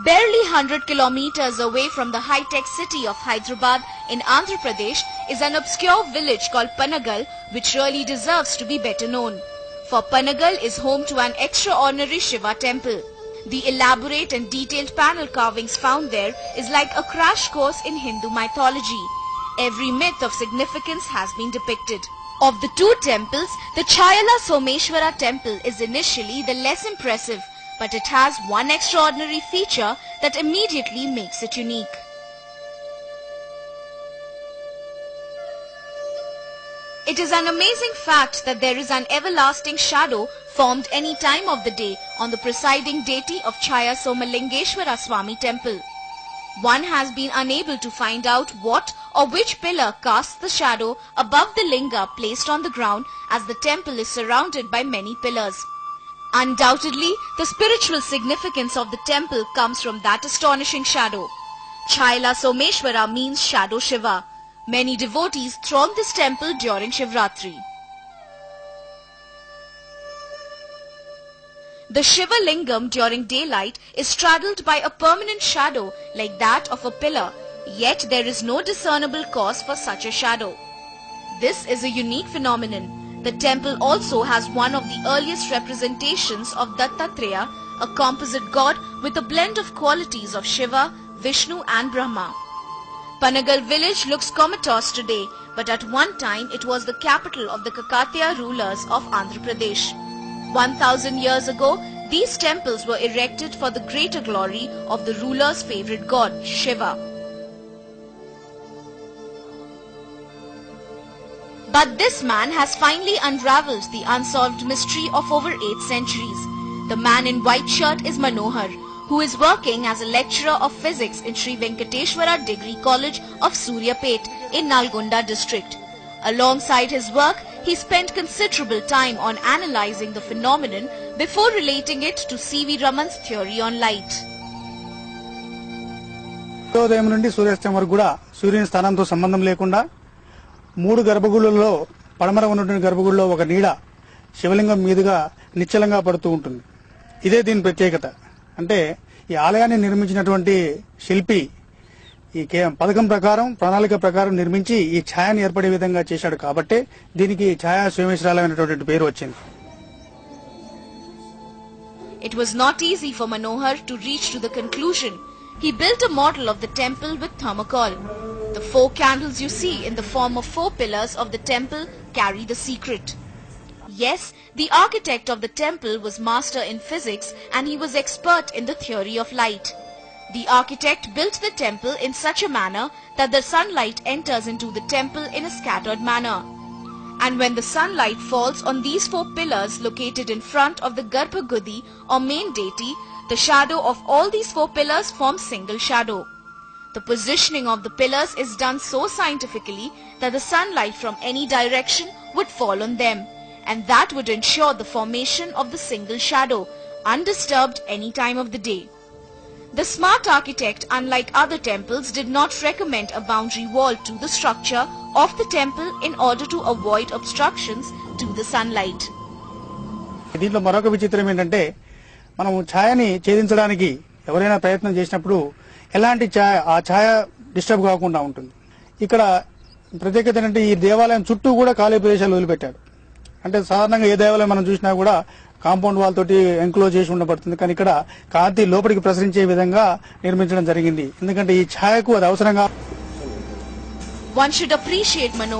Barely 100 kilometers away from the high-tech city of Hyderabad in Andhra Pradesh is an obscure village called Panagal, which really deserves to be better known. For Panagal is home to an extraordinary Shiva temple. The elaborate and detailed panel carvings found there is like a crash course in Hindu mythology. Every myth of significance has been depicted. Of the two temples, the Chayala Someshwara temple is initially the less impressive, but it has one extraordinary feature that immediately makes it unique. It is an amazing fact that there is an everlasting shadow formed any time of the day on the presiding deity of Chaya Somalingeshwara Swami temple. One has been unable to find out what or which pillar casts the shadow above the linga placed on the ground, as the temple is surrounded by many pillars. Undoubtedly, the spiritual significance of the temple comes from that astonishing shadow. Chayala Someshwara means Shadow Shiva. Many devotees throng this temple during Shivratri. The Shiva Lingam during daylight is straddled by a permanent shadow like that of a pillar, yet there is no discernible cause for such a shadow. This is a unique phenomenon. The temple also has one of the earliest representations of Dattatreya, a composite god with a blend of qualities of Shiva, Vishnu and Brahma. Panagal village looks comatose today, but at one time it was the capital of the Kakatiya rulers of Andhra Pradesh. 1000 years ago, these temples were erected for the greater glory of the ruler's favorite god, Shiva. But this man has finally unraveled the unsolved mystery of over 8 centuries. The man in white shirt is Manohar, who is working as a lecturer of physics in Sri Venkateshwara Degree College of Suryapet in Nalgonda district. Alongside his work, he spent considerable time on analyzing the phenomenon before relating it to C.V. Raman's theory on light. ఉదయం నుండి సూర్యాస్తమయం వరకు కూడా సూర్యుని స్థానంతో సంబంధం లేకుండా 3 గర్భగుడులలో పడమర ఉన్నటువంటి గర్భగుడిలో ఒక నీడ శివలింగం మీదుగా నిశ్చలంగా పడుతూ ఉంటుంది. ఇదే దీని ప్రత్యేకత. అంటే ఈ ఆలయాన్ని నిర్మించినటువంటి శిల్పి ఈ పథకం ప్రకారం ప్రణాళిక ప్రకారం నిర్మించి ఈ ఛాయను ఏర్పడే విధంగా చేశాడు కాబట్టి దీనికి ఛాయా సోమేశ్వరాలయం అనేటువంటి పేరు వచ్చింది. It was not easy for Manohar to reach to the conclusion. He built a model of the temple with thermocol. The 4 candles you see in the form of 4 pillars of the temple carry the secret. Yes, the architect of the temple was master in physics and he was expert in the theory of light. The architect built the temple in such a manner that the sunlight enters into the temple in a scattered manner. And when the sunlight falls on these 4 pillars located in front of the Garbhagudi or main deity, the shadow of all these 4 pillars forms single shadow. The positioning of the pillars is done so scientifically that the sunlight from any direction would fall on them, and that would ensure the formation of the single shadow, undisturbed any time of the day. The smart architect, unlike other temples, did not recommend a boundary wall to the structure of the temple in order to avoid obstructions to the sunlight. దీంట్లో మరొక విచిత్రం ఏంటంటే మనం ఛాయని ఛేదించడానికి ఎవరైనా ప్రయత్నం చేసినప్పుడు ఎలాంటి ఆ ఛాయ డిస్టర్బ్ కాకుండా ఉంటుంది. ఇక్కడ ప్రత్యేకత ఏంటంటే ఈ దేవాలయం చుట్టూ కూడా ఖాళీ ప్రదేశాలు వదిలిపెట్టాడు. అంటే సాధారణంగా ఏ దేవాలయం మనం చూసినా కూడా కాంపౌండ్ వాల్ తోటి ఎంక్లోజ్ చేసి ఉండబడుతుంది, కానీ ఇక్కడ కాంతి లోపలికి ప్రసరించే విధంగా నిర్మించడం జరిగింది. ఎందుకంటే ఈ ఛాయకు అది అవసరంగా. One should appreciate Manohar